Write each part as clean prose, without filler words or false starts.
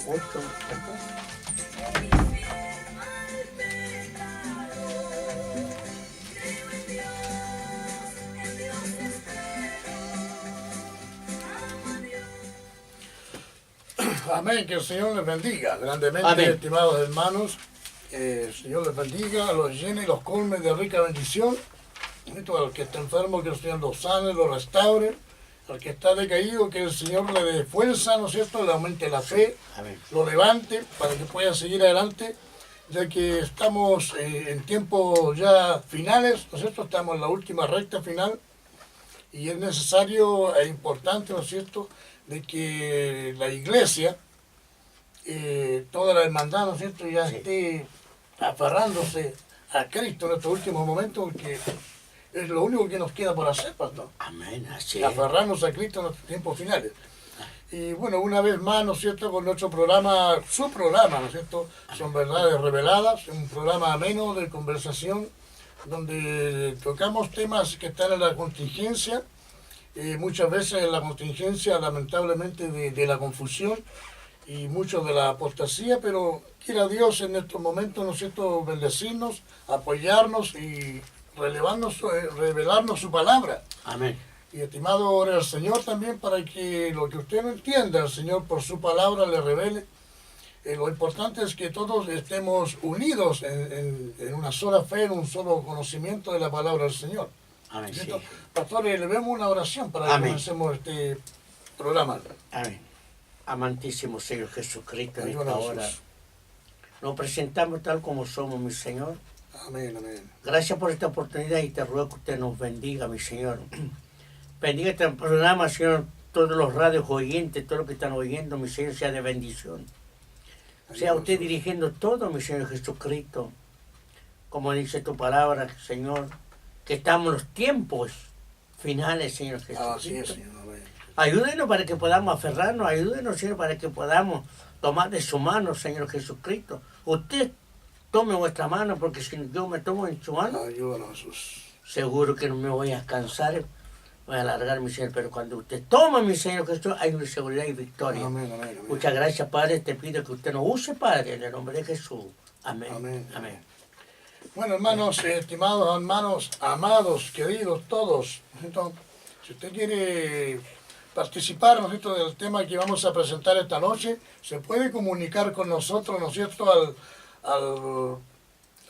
8. Amén, que el Señor les bendiga grandemente, Amén. estimados hermanos. El Señor les bendiga, los llene y los colme de rica bendición. Al que está enfermo, que el Señor lo sane, lo restaure. Al que está decaído, que el Señor le dé fuerza, ¿no es cierto?, le aumente la fe, Amén. lo levante para que pueda seguir adelante, ya que estamos en tiempos ya finales, ¿no es cierto?, estamos en la última recta final y es necesario e importante, ¿no es cierto?, de que la iglesia, toda la hermandad, ¿no es cierto?, ya Sí. esté aferrándose a Cristo en estos últimos momentos, porque es lo único que nos queda por hacer, pastor. Amén, así es. Aferrarnos a Cristo en los tiempos finales. Y bueno, una vez más, ¿no es cierto?, con nuestro programa, su programa, ¿no es cierto?, Son Verdades Reveladas, un programa ameno de conversación, donde tocamos temas que están en la contingencia, muchas veces en la contingencia, lamentablemente, de la confusión y mucho de la apostasía, pero quiera Dios en estos momentos, ¿no es cierto?, bendecirnos, apoyarnos y revelarnos su palabra. Amén. Y estimado, ore al Señor también para que lo que usted no entienda, el Señor por su palabra le revele. Lo importante es que todos estemos unidos en una sola fe, en un solo conocimiento de la palabra del Señor. Amén, sí. ¿Cierto? Pastor, le vemos una oración para que Amén. comencemos este programa. Amén. Amantísimo Señor Jesucristo, en esta Ayúdanos, hora Jesús. nos presentamos tal como somos, mi Señor. Amén, amén. Gracias por esta oportunidad y te ruego que usted nos bendiga, mi Señor. Bendiga este programa, Señor, todos los radios oyentes, todo lo que están oyendo, mi Señor, sea de bendición. Sea usted dirigiendo todo, mi Señor Jesucristo. Como dice tu palabra, Señor, que estamos en los tiempos finales, Señor Jesucristo. Así es, Señor. Amén. Ayúdenos para que podamos aferrarnos, ayúdenos, Señor, para que podamos tomar de su mano, Señor Jesucristo. Usted tome vuestra mano, porque si yo me tomo en su mano, Ayúdanos, Jesús. seguro que no me voy a cansar, voy a alargar, mi Señor. Pero cuando usted toma, mi Señor Jesús, hay una seguridad y victoria. Amén, amén, amén. Muchas gracias, Padre. Te pido que usted nos use, Padre, en el nombre de Jesús. Amén. Amén. Amén. Bueno, hermanos, estimados hermanos, amados, queridos todos, entonces, si usted quiere participar, ¿no es cierto?, del tema que vamos a presentar esta noche, se puede comunicar con nosotros, ¿no es cierto?, a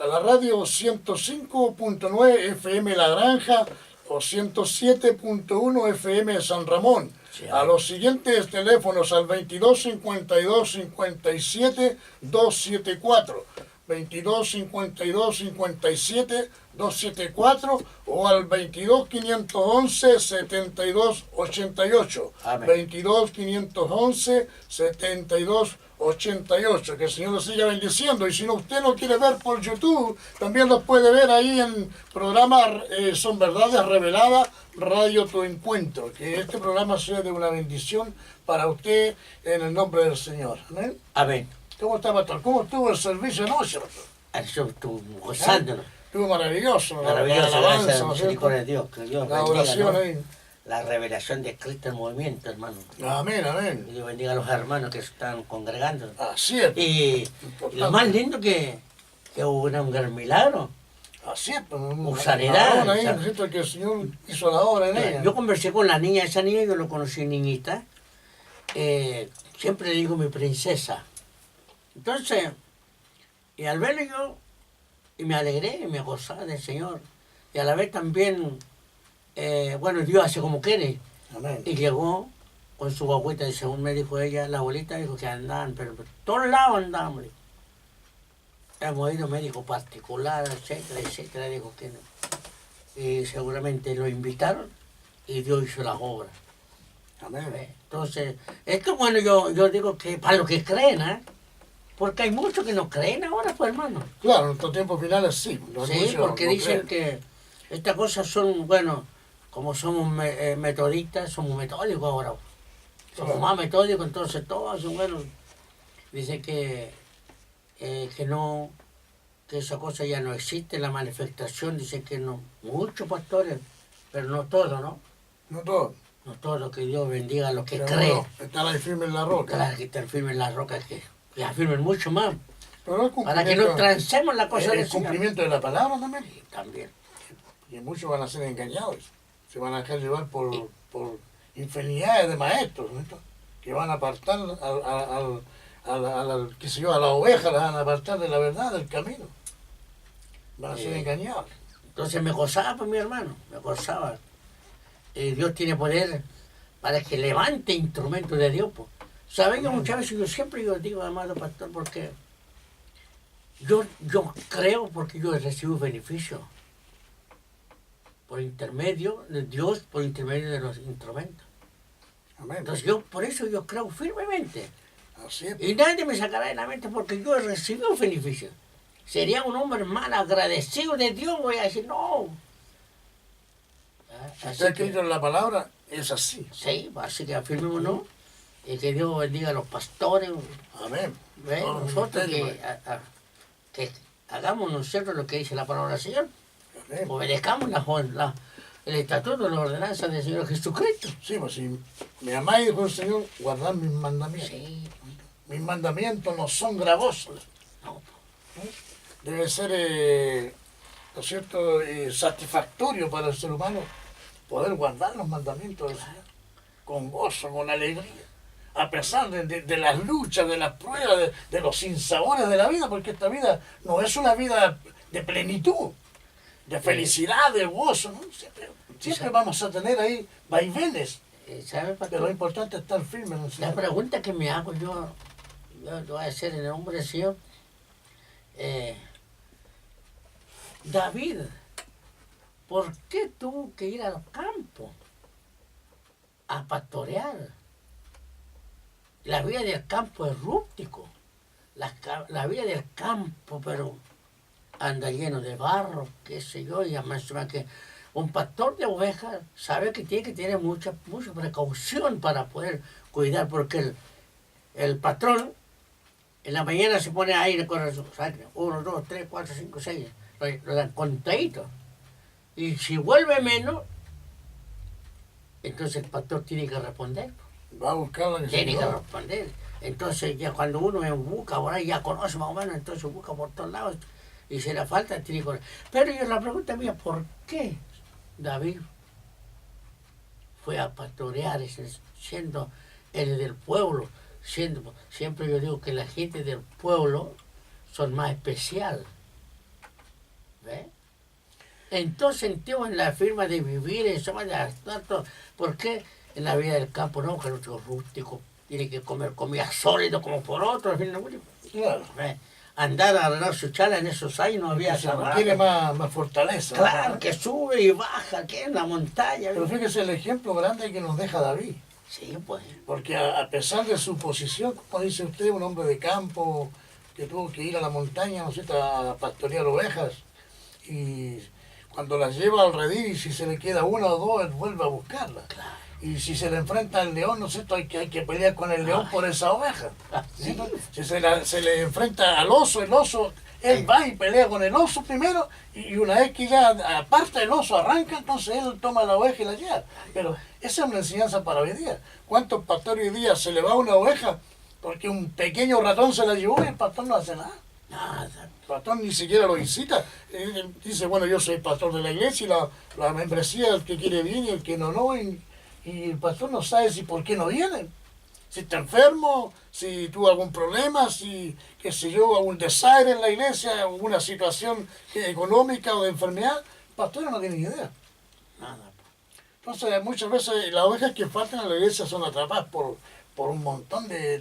la radio 105.9 FM La Granja o 107.1 FM San Ramón. Sí, A los siguientes teléfonos, al 22 52 57 274. 22 52 57 274 o al 22 511 72 88. Amén. 22 511 72 88. Que el Señor los siga bendiciendo. Y si no, usted no quiere ver por YouTube, también los puede ver ahí en programa Son Verdades Reveladas, Radio Tu Encuentro. Que este programa sea de una bendición para usted en el nombre del Señor. Amén. Amén. ¿Cómo está, pastor? ¿Cómo estuvo el servicio anoche, pastor? Eso estuvo gozándonos. Estuvo maravilloso. Maravilloso, la alabanza, gracias a la ¿no es cierto? misericordia de Dios. Que Dios La bendiga, oración ¿no? ahí. La revelación de Cristo en movimiento, hermano. Amén, Que amén. Dios bendiga a los hermanos que se están congregando. Así es. Y lo más lindo que hubo un gran milagro. Así es. Sanidad, Ahora ahí, o sea, ¿no es cierto?, que el Señor hizo la obra en ella. Yo conversé con la niña, esa niña yo lo conocí niñita. Siempre le digo mi princesa. Entonces, y al verlo yo, y me alegré, y me gozaba del Señor. Y a la vez también, bueno, Dios hace como quiere. Amén. Y llegó con su guagüita, y según me dijo ella, la abuelita dijo que andaban, pero por todos lados andaban. Me dijo. Hemos ido a médico particular, etcétera, etcétera, dijo que no. Y seguramente lo invitaron y Dios hizo las obras. Amén. Entonces, es que bueno, yo digo que para los que creen, ¿eh? Porque hay muchos que no creen ahora, pues hermano. Claro, en estos tiempos finales sí. Sí, porque dicen que estas cosas son, bueno, como somos metodistas, somos metódicos ahora. Somos más metódicos, entonces todos son buenos. Dicen que no, que esa cosa ya no existe, la manifestación, dicen que no. Muchos pastores, pero no todos, ¿no? No todo. No todo lo que Dios bendiga a los que Pero creen. bueno, estar ahí firme en la roca. Claro, que estén firmes en la roca, que afirmen mucho más. Pero el Para que cumplimiento, no transemos la cosa el del Señor. cumplimiento de la palabra también. Y también. Y muchos van a ser engañados. Se van a dejar llevar por infinidades de maestros, ¿no? Que van a apartar qué sé yo, a la oveja, la van a apartar de la verdad, del camino. Van a ser engañados. Entonces me gozaba, pues, mi hermano, me gozaba. Dios tiene poder para que levante instrumentos de Dios, pues. ¿Saben que muchas veces yo siempre digo, amado pastor, porque yo creo, porque yo he recibido beneficio por intermedio de Dios, por intermedio de los instrumentos. Amén. Entonces por eso yo creo firmemente. Así es. Y nadie me sacará de la mente porque yo he recibido beneficio. Sería un hombre mal agradecido de Dios, voy a decir, no. Si Así está que, escrito en la palabra, es así. sí, así que afirmémonos y que Dios bendiga a los pastores, Amén. ¿ve? Todos los Nosotros ministerios, que hagamos nosotros lo que dice la palabra del Señor. amén. Obedezcamos el estatuto, la ordenanza del Señor Jesucristo. Sí, pues si me amáis, dijo el Señor, guardad mis mandamientos. Sí, Mis mandamientos no son gravosos. no, Debe ser, ¿no es cierto?, satisfactorio para el ser humano poder guardar los mandamientos del Señor con gozo, con alegría, a pesar de las luchas, de las pruebas, de los sinsabores de la vida, porque esta vida no es una vida de plenitud, de felicidad, de gozo, ¿no? Siempre vamos a tener ahí vaivenes, ¿sabe, pastor? pero lo importante es estar firme en el La Señor. pregunta que me hago yo lo voy a hacer en el nombre del Señor. David, ¿por qué tuvo que ir al campo a pastorear? La vida del campo es rústico. La vida del campo, pero anda lleno de barro, qué sé yo, y además que un pastor de ovejas sabe que tiene que tener mucha precaución para poder cuidar, porque el patrón en la mañana se pone aire con su sangre, 1, 2, 3, 4, 5, 6, lo dan contadito. Y si vuelve menos, entonces el pastor tiene que responder. Va a buscar la Tiene que necesidad. responder. Entonces ya cuando uno busca, ahora ya conoce más o menos, entonces busca por todos lados. Y si le falta, tiene que... Pero yo la pregunta mía, ¿por qué David fue a pastorear siendo el del pueblo? Siempre yo digo que la gente del pueblo son más especial. ¿Ve? Entonces entiendo en la firma de vivir, eso de gastar todo. ¿Por qué en la vida del campo no? Que el otro rústico tiene que comer comida sólida como por otro. Al fin, Claro. ¿ve? Andar a arreglar su chala en esos años no había Se esa requiere más fortaleza. Claro, ¿no? que sube y baja, que en la montaña. Pero fíjese el ejemplo grande que nos deja David. Sí, pues. Porque a pesar de su posición, como dice usted, un hombre de campo que tuvo que ir a la montaña, ¿no es cierto?, a pastorear ovejas, y cuando las lleva al redil, y si se le queda una o dos, él vuelve a buscarla. Claro. Y si se le enfrenta al león, ¿no es cierto?, hay que pelear con el león por esa oveja. Sí. Si se le enfrenta al oso, el oso, él va y pelea con el oso primero, y una vez que ya aparta el oso, arranca, entonces él toma la oveja y la lleva. Pero esa es una enseñanza para hoy día. ¿Cuántos pastores hoy día se le va una oveja porque un pequeño ratón se la llevó y el pastor no hace nada? Nada. El pastor ni siquiera lo visita. Él dice, bueno, yo soy pastor de la iglesia y la membresía, el que quiere viene y el que no, y el pastor no sabe si por qué no viene. Si está enfermo, si tuvo algún problema, si, qué sé yo, algún desaire en la iglesia, alguna situación económica o de enfermedad, el pastor no tiene ni idea. Nada. Entonces, muchas veces las ovejas que faltan a la iglesia son atrapadas por un montón de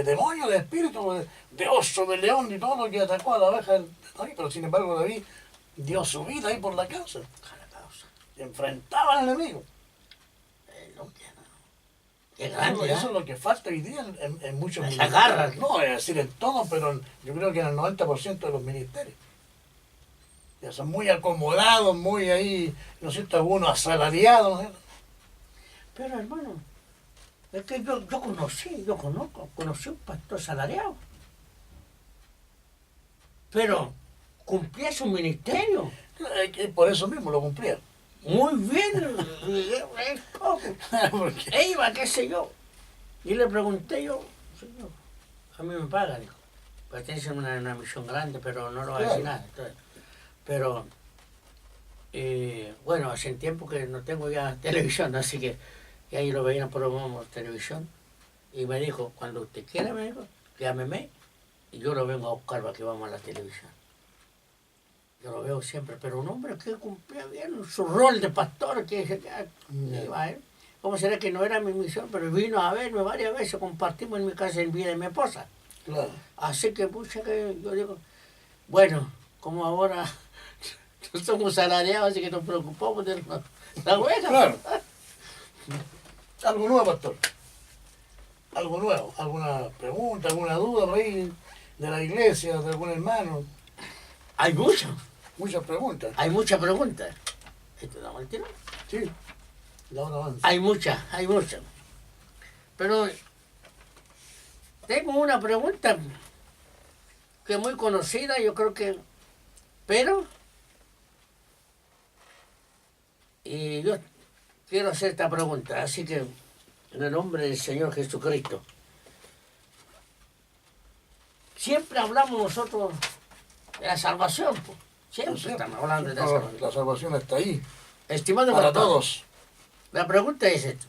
demonios, de espíritus, de oso, de león y todo lo que atacó a la oveja de David. Pero sin embargo, David dio su vida ahí por la causa. Y enfrentaba al enemigo. Qué grande, Eso es lo que falta hoy día en muchos Las ministerios. agarras. No, es decir, en todo, pero yo creo que en el 90% de los ministerios. Ya son muy acomodados, muy ahí, ¿no es cierto?, algunos asalariados, ¿no es cierto? Pero hermano, es que yo conocí un pastor salariado. Pero cumplía su ministerio. Por eso mismo lo cumplía. Muy bien, ¿cómo? Porque, E iba, qué sé yo. Y le pregunté yo, señor, a mí me paga, dijo. Pertenece a una misión grande, pero no lo va a decir nada. Entonces, pero, bueno, hace tiempo que no tengo ya televisión, así que y ahí lo veían por televisión. Y me dijo, cuando usted quiera, me dijo, llámeme y yo lo vengo a buscar para que vamos a la televisión. Yo lo veo siempre, pero un hombre que cumplía bien su rol de pastor, que iba, ¿eh? ¿Cómo será que no era mi misión? Pero vino a verme varias veces, compartimos en mi casa el vida de mi esposa. claro, Así que, pucha, que yo digo, bueno, como ahora no somos salariados, así que nos preocupamos de la hueca. claro. Algo nuevo, pastor. Algo nuevo. ¿Alguna pregunta, alguna duda por ahí de la iglesia, de algún hermano? Hay mucho, Muchas preguntas. hay muchas preguntas. ¿Esto da mal tiro? Sí, la hora avanza. Hay muchas, hay muchas. Pero tengo una pregunta que es muy conocida, yo creo que, pero, y yo quiero hacer esta pregunta, así que en el nombre del Señor Jesucristo. Siempre hablamos nosotros de la salvación, pues. Siempre estamos hablando de la salvación. La salvación está ahí, Estimado para pastor, todos. la pregunta es esta.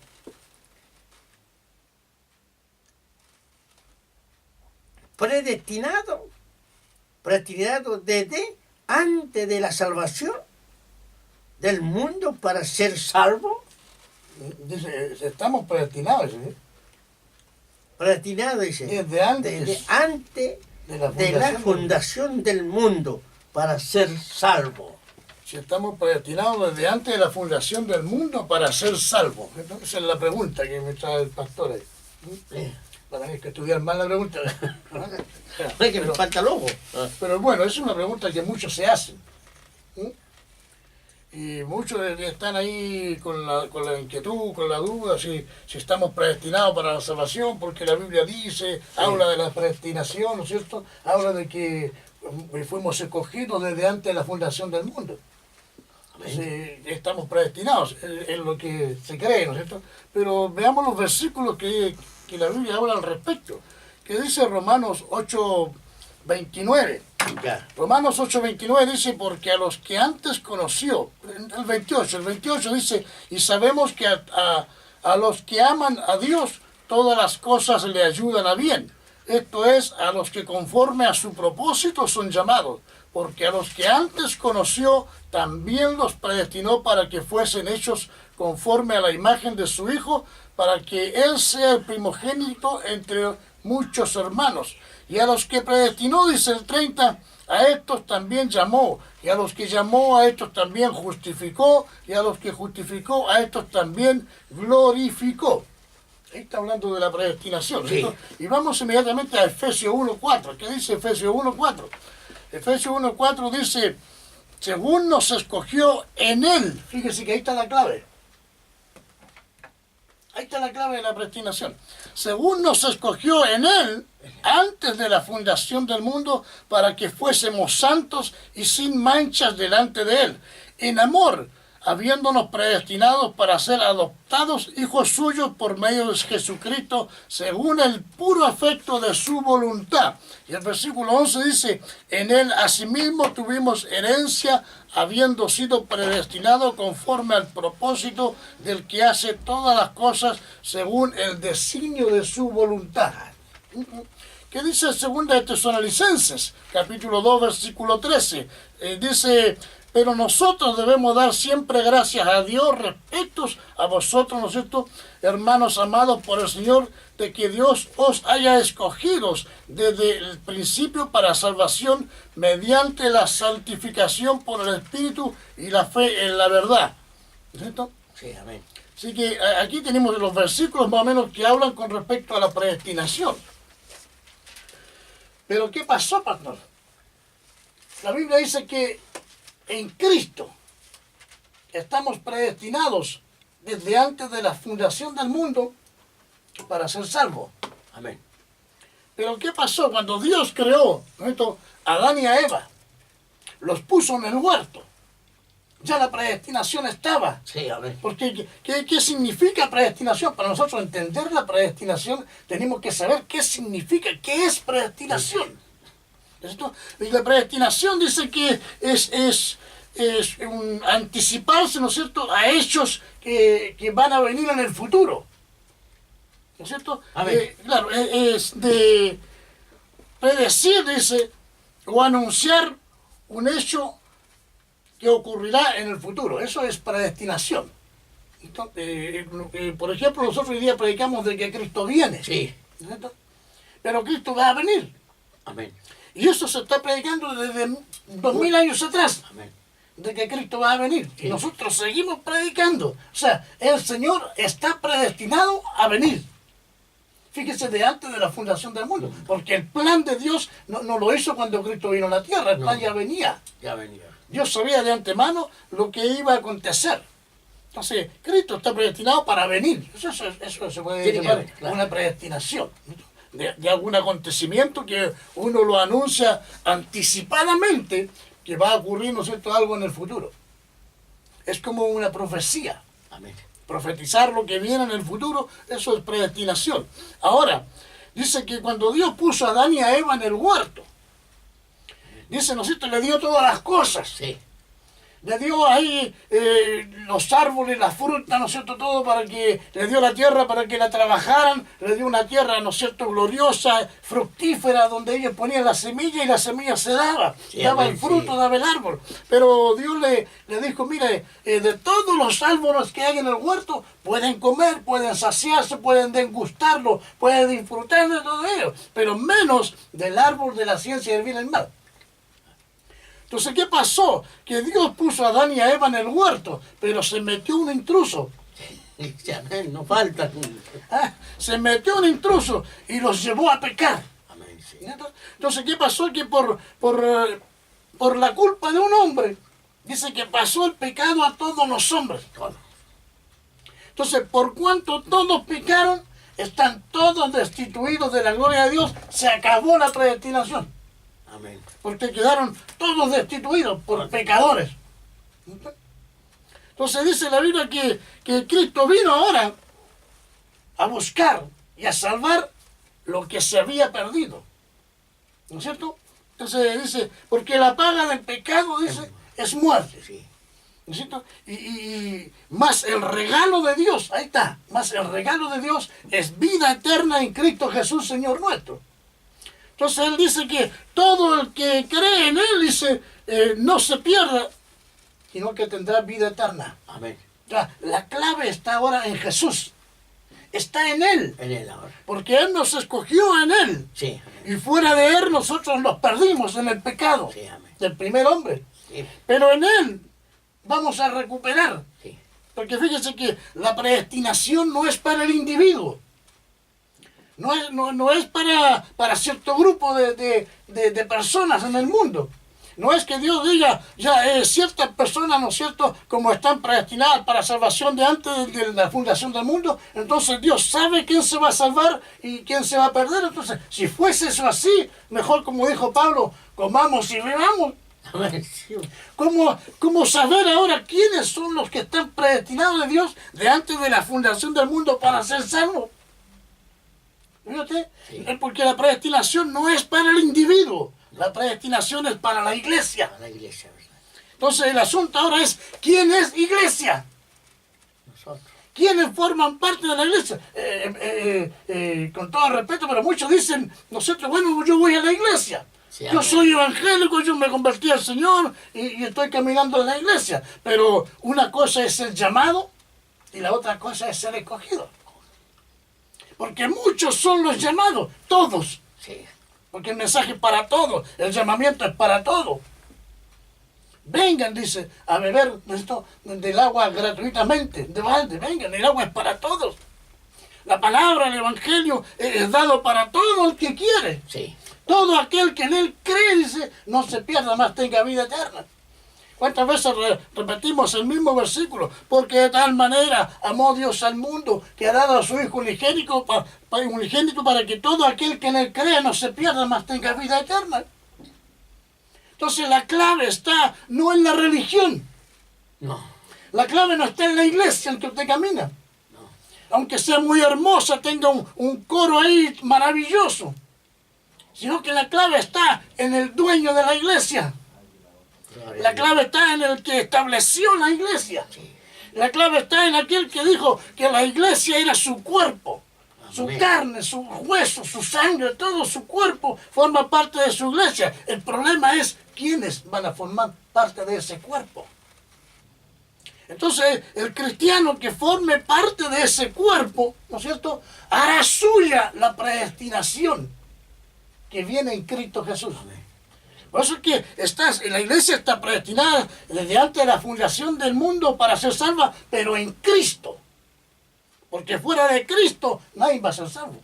Predestinado desde antes de la salvación del mundo para ser salvo. Dice, estamos predestinados, ¿sí? Predestinado, dice, Desde antes desde antes de la de la fundación del mundo para ser salvo. Si estamos predestinados desde antes de la fundación del mundo para ser salvos. Esa es la pregunta que me trae el pastor ahí. Para tener que estudiar más la pregunta. No es que me falta el ojo. Pero bueno, es una pregunta que muchos se hacen. Y muchos están ahí con la inquietud, con la duda, si estamos predestinados para la salvación, porque la Biblia dice, habla de la predestinación, ¿no es cierto? Habla de que fuimos escogidos desde antes de la fundación del mundo. Estamos predestinados, es lo que se cree, ¿no es cierto? Pero veamos los versículos que la Biblia habla al respecto, que dice Romanos 8:29. Ya. Romanos 8:29 dice, porque a los que antes conoció, el 28 dice, y sabemos que a los que aman a Dios, todas las cosas le ayudan a bien. Esto es, a los que conforme a su propósito son llamados, porque a los que antes conoció, también los predestinó para que fuesen hechos conforme a la imagen de su Hijo, para que Él sea el primogénito entre muchos hermanos. Y a los que predestinó, dice el 30, a estos también llamó, y a los que llamó, a estos también justificó, y a los que justificó, a estos también glorificó. Ahí está hablando de la predestinación. Sí. Y vamos inmediatamente a Efesios 1:4. ¿Qué dice Efesios 1:4? Efesios 1:4 dice, según nos escogió en Él. Fíjese que ahí está la clave. Ahí está la clave de la predestinación. Según nos escogió en Él, antes de la fundación del mundo, para que fuésemos santos y sin manchas delante de Él. En amor, habiéndonos predestinados para ser adoptados hijos suyos por medio de Jesucristo, según el puro afecto de su voluntad. Y el versículo 11 dice, en Él asimismo tuvimos herencia, habiendo sido predestinados conforme al propósito del que hace todas las cosas según el designio de su voluntad. ¿Qué dice el segundo de Tesalonicenses? Capítulo 2, versículo 13. Dice, pero nosotros debemos dar siempre gracias a Dios respecto a vosotros, ¿no es cierto?, hermanos amados por el Señor, de que Dios os haya escogidos desde el principio para salvación mediante la santificación por el Espíritu y la fe en la verdad. ¿No es cierto? Sí, amén. Así que aquí tenemos los versículos más o menos que hablan con respecto a la predestinación. Pero ¿qué pasó, pastor? La Biblia dice que en Cristo estamos predestinados desde antes de la fundación del mundo para ser salvos. Amén. Pero ¿qué pasó cuando Dios creó, ¿no?, a Adán y a Eva? Los puso en el huerto. Ya la predestinación estaba. Sí, amén. Porque, ¿qué significa predestinación? Para nosotros entender la predestinación, tenemos que saber qué significa, qué es predestinación. ¿Esto? Y la predestinación dice que es un anticiparse, ¿no es cierto?, a hechos que van a venir en el futuro. ¿No es cierto? Claro, es de predecir, dice, o anunciar un hecho que ocurrirá en el futuro. Eso es predestinación. Entonces, por ejemplo, nosotros hoy día predicamos de que Cristo viene. Sí. ¿No es cierto? Pero Cristo va a venir. Amén. Y eso se está predicando desde 2000 años atrás. Amén. De que Cristo va a venir. Sí. Y nosotros seguimos predicando. O sea, el Señor está predestinado a venir. Fíjese, de antes de la fundación del mundo. Porque el plan de Dios no lo hizo cuando Cristo vino a la tierra. El plan ya venía. Ya venía. Dios sabía de antemano lo que iba a acontecer. Entonces, Cristo está predestinado para venir. Eso se puede Tiene que llamar haber, claro. una predestinación. De algún acontecimiento que uno lo anuncia anticipadamente que va a ocurrir, ¿no es cierto?, algo en el futuro. Es como una profecía. Amén. Profetizar lo que viene en el futuro, eso es predestinación. Ahora, dice que cuando Dios puso a Adán y a Eva en el huerto, dice, ¿no es cierto?, le dio todas las cosas. Sí. Le dio ahí los árboles, las frutas, ¿no es cierto?, todo para que, le dio la tierra para que la trabajaran, le dio una tierra, ¿no es cierto?, gloriosa, fructífera, donde ellos ponían la semilla y la semilla se daba, Sí, daba amén, el fruto, sí. daba el árbol. Pero Dios le dijo, mire, de todos los árboles que hay en el huerto, pueden comer, pueden saciarse, pueden degustarlo, pueden disfrutar de todo ello, pero menos del árbol de la ciencia del bien y el mal. Entonces, ¿qué pasó? Que Dios puso a Adán y a Eva en el huerto, pero se metió un intruso. Sí, amén. No falta. ¿Ah? Se metió un intruso y los llevó a pecar. Amén. Sí. Entonces, ¿qué pasó? Que por la culpa de un hombre, dice que pasó el pecado a todos los hombres. Todo. Entonces, por cuanto todos pecaron, están todos destituidos de la gloria de Dios, se acabó la predestinación. Amén. Porque quedaron todos destituidos por pecadores. Entonces dice la Biblia que Cristo vino ahora a buscar y a salvar lo que se había perdido. ¿No es cierto? Entonces dice, porque la paga del pecado, dice, es muerte. Sí. ¿No es cierto? Y más el regalo de Dios, ahí está, más el regalo de Dios es vida eterna en Cristo Jesús, Señor nuestro. Entonces él dice que todo el que cree en él, dice, no se pierda, sino que tendrá vida eterna. Amén. La clave está ahora en Jesús. Está en él. En él ahora. Porque él nos escogió en él. Sí. Amén. Y fuera de él nosotros nos perdimos en el pecado Sí, amén. del primer hombre. Sí. Pero en él vamos a recuperar. Sí. Porque fíjense que la predestinación no es para el individuo. No es para cierto grupo de personas en el mundo. No es que Dios diga, ya ciertas personas, ¿no es cierto?, como están predestinadas para salvación de antes de la fundación del mundo, entonces Dios sabe quién se va a salvar y quién se va a perder. Entonces, si fuese eso así, mejor, como dijo Pablo, comamos y bebamos. Amén. Sí. ¿Cómo saber ahora quiénes son los que están predestinados de Dios de antes de la fundación del mundo para ser salvos? Fíjate, Sí. porque la predestinación no es para el individuo, la predestinación es para la iglesia. A la iglesia, ¿verdad? Entonces el asunto ahora es, ¿quién es iglesia? Nosotros. ¿Quiénes forman parte de la iglesia? Con todo respeto, pero muchos dicen, nosotros, bueno, yo voy a la iglesia. Sí, Yo amén. soy evangélico, yo me convertí al Señor y estoy caminando en la iglesia. Pero una cosa es el llamado y la otra cosa es ser escogido. Porque muchos son los llamados, todos. Sí. Porque el mensaje es para todos, el llamamiento es para todos. Vengan, dice, a beber del agua gratuitamente, de balde, vengan, el agua es para todos. La palabra, el evangelio es dado para todo el que quiere. Sí. Todo aquel que en él cree, dice, no se pierda, más tenga vida eterna. ¿Cuántas veces repetimos el mismo versículo? Porque de tal manera amó Dios al mundo que ha dado a su Hijo unigénito para que todo aquel que en él cree no se pierda, más tenga vida eterna. Entonces la clave está no en la religión, No, La clave no está en la iglesia en que usted camina. no. Aunque sea muy hermosa, tenga un coro ahí maravilloso. Sino que la clave está en el dueño de la iglesia. Gloria La a Dios. clave está en el que estableció la iglesia. Sí. La clave está en aquel que dijo que la iglesia era su cuerpo. Su Amén. carne, su hueso, su sangre, todo su cuerpo forma parte de su iglesia. El problema es quiénes van a formar parte de ese cuerpo. Entonces, el cristiano que forme parte de ese cuerpo, ¿no es cierto?, hará suya la predestinación que viene en Cristo Jesús. Amén. Por eso es que la iglesia está predestinada desde antes de la fundación del mundo para ser salva, pero en Cristo. Porque fuera de Cristo nadie va a ser salvo.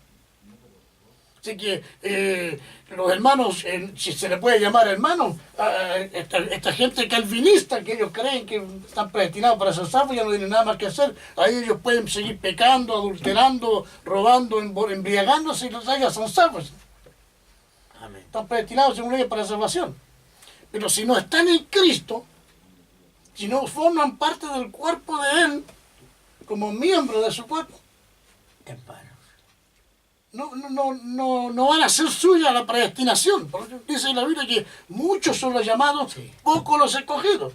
Así que los hermanos, si se le puede llamar hermanos, esta gente calvinista que ellos creen que están predestinados para ser salvos, ya no tienen nada más que hacer. Ahí ellos pueden seguir pecando, adulterando, robando, embriagándose y los ellos son salvos. Amén. Están predestinados según ellos para la salvación. Pero si no están en Cristo, si no forman parte del cuerpo de Él, como miembro de su cuerpo, En vano. no van a ser suya la predestinación. Porque dice en la Biblia que muchos son los llamados, Sí. pocos los escogidos.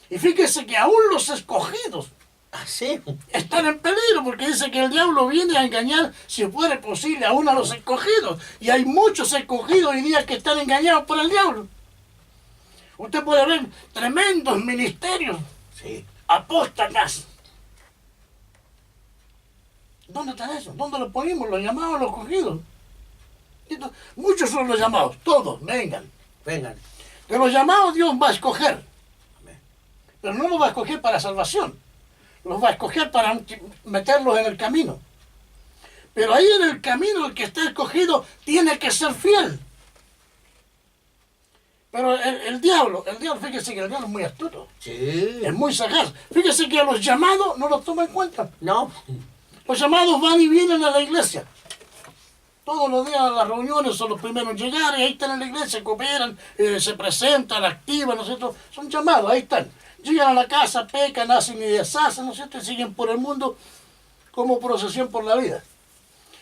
Y fíjese que aún los escogidos Así. están en peligro, porque dice que el diablo viene a engañar, si fuera posible, aún a los escogidos. Y hay muchos escogidos hoy día que están engañados por el diablo. Usted puede ver tremendos ministerios Sí. apóstatas. ¿Dónde están esos? ¿Dónde los ponemos? Los llamados, los escogidos. Muchos son los llamados, todos, vengan. Vengan. De los llamados Dios va a escoger, Amén. pero no los va a escoger para salvación. Los va a escoger para meterlos en el camino. Pero ahí en el camino el que está escogido tiene que ser fiel. Pero el diablo, fíjese que el diablo es muy astuto, Sí. es muy sagaz. Fíjese que a los llamados no los toma en cuenta. No. Los llamados van y vienen a la iglesia. Todos los días a las reuniones son los primeros en llegar y ahí están en la iglesia, cooperan, se presentan, activan, ¿no es cierto? Son llamados, ahí están. Llegan a la casa, pecan, hacen y deshacen, ¿no es cierto? Y siguen por el mundo como procesión por la vida.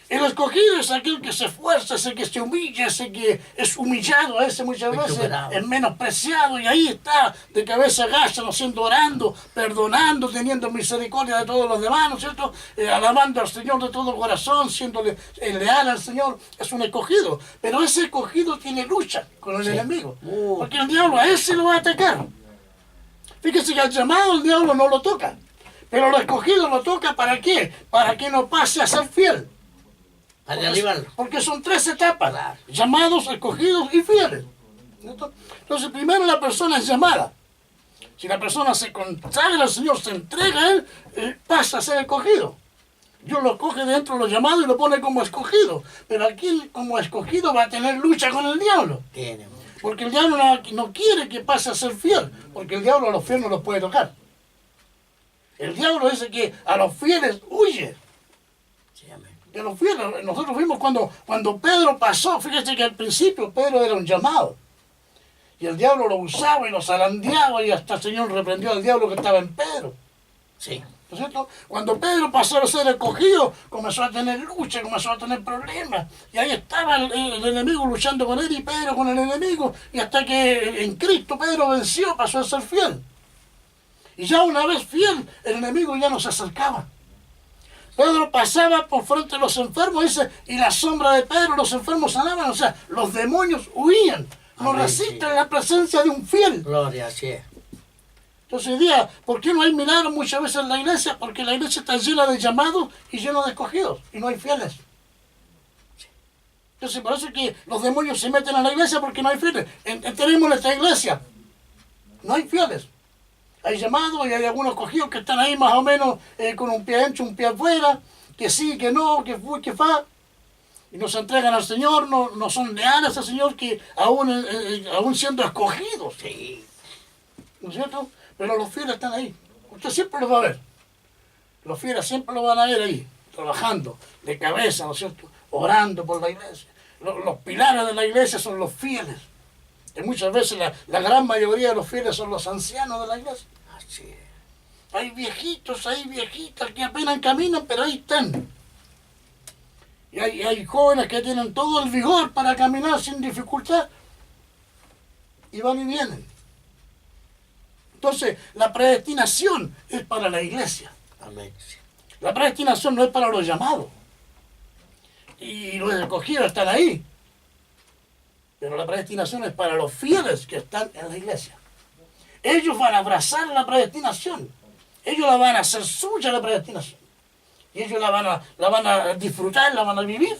El escogido es aquel que se esfuerza, ese que se humilla, ese que es humillado, a ese muchas veces Superado. es menospreciado y ahí está, de cabeza agacha, ¿no es cierto? Orando, perdonando, teniendo misericordia de todos los demás, ¿no es cierto? Alabando al Señor de todo corazón, siéndole leal al Señor, es un escogido. Pero ese escogido tiene lucha con el Sí. enemigo, Uh. porque el diablo a ese lo va a atacar. Fíjese que al llamado el diablo no lo toca, pero el escogido lo toca ¿para qué? Para que no pase a ser fiel. A derribarlo. Porque son tres etapas, Claro. llamados, escogidos y fieles. Entonces, primero la persona es llamada. Si la persona se consagra al Señor, se entrega a Él, pasa a ser escogido. Dios lo coge dentro de los llamados y lo pone como escogido. Pero aquí, como escogido, va a tener lucha con el diablo. Tiene. Porque el diablo no quiere que pase a ser fiel. Porque el diablo a los fieles no los puede tocar. El diablo dice que a los fieles huye. Sí, amén. De los fieles. Nosotros vimos cuando Pedro pasó, fíjese que al principio Pedro era un llamado. Y el diablo lo usaba y lo zarandeaba y hasta el Señor reprendió al diablo que estaba en Pedro. Sí. ¿No es cierto? Cuando Pedro pasó a ser escogido, comenzó a tener lucha, comenzó a tener problemas. Y ahí estaba el enemigo luchando con él y Pedro con el enemigo. Y hasta que en Cristo Pedro venció, pasó a ser fiel. Y ya una vez fiel, el enemigo ya no se acercaba. Pedro pasaba por frente de los enfermos, dice, y la sombra de Pedro, los enfermos sanaban, o sea, los demonios huían. No Amén, resisten sí. la presencia de un fiel. Gloria, así es. Entonces hoy día, ¿por qué no hay milagros muchas veces en la iglesia? Porque la iglesia está llena de llamados y llena de escogidos, y no hay fieles. Entonces por eso es que los demonios se meten a la iglesia porque no hay fieles. Tenemos nuestra iglesia, no hay fieles. Hay llamados y hay algunos escogidos que están ahí más o menos con un pie adentro, un pie afuera, que sí, que no, que fue, que fa. Y no se entregan al Señor, no son leales al Señor, que aún siendo escogidos, Sí. ¿no es cierto? Pero los fieles están ahí. Usted siempre los va a ver. Los fieles siempre lo van a ver ahí, trabajando de cabeza, ¿no es cierto? Orando por la iglesia. Los pilares de la iglesia son los fieles. Y muchas veces la gran mayoría de los fieles son los ancianos de la iglesia. Sí. Hay viejitos, hay viejitas que apenas caminan, pero ahí están. Y hay jóvenes que tienen todo el vigor para caminar sin dificultad. Y van y vienen. Entonces, la predestinación es para la iglesia. Amén. Sí. La predestinación no es para los llamados. Y los escogidos están ahí. Pero la predestinación es para los fieles que están en la iglesia. Ellos van a abrazar la predestinación. Ellos la van a hacer suya, la predestinación. Y ellos la van a disfrutar, la van a vivir.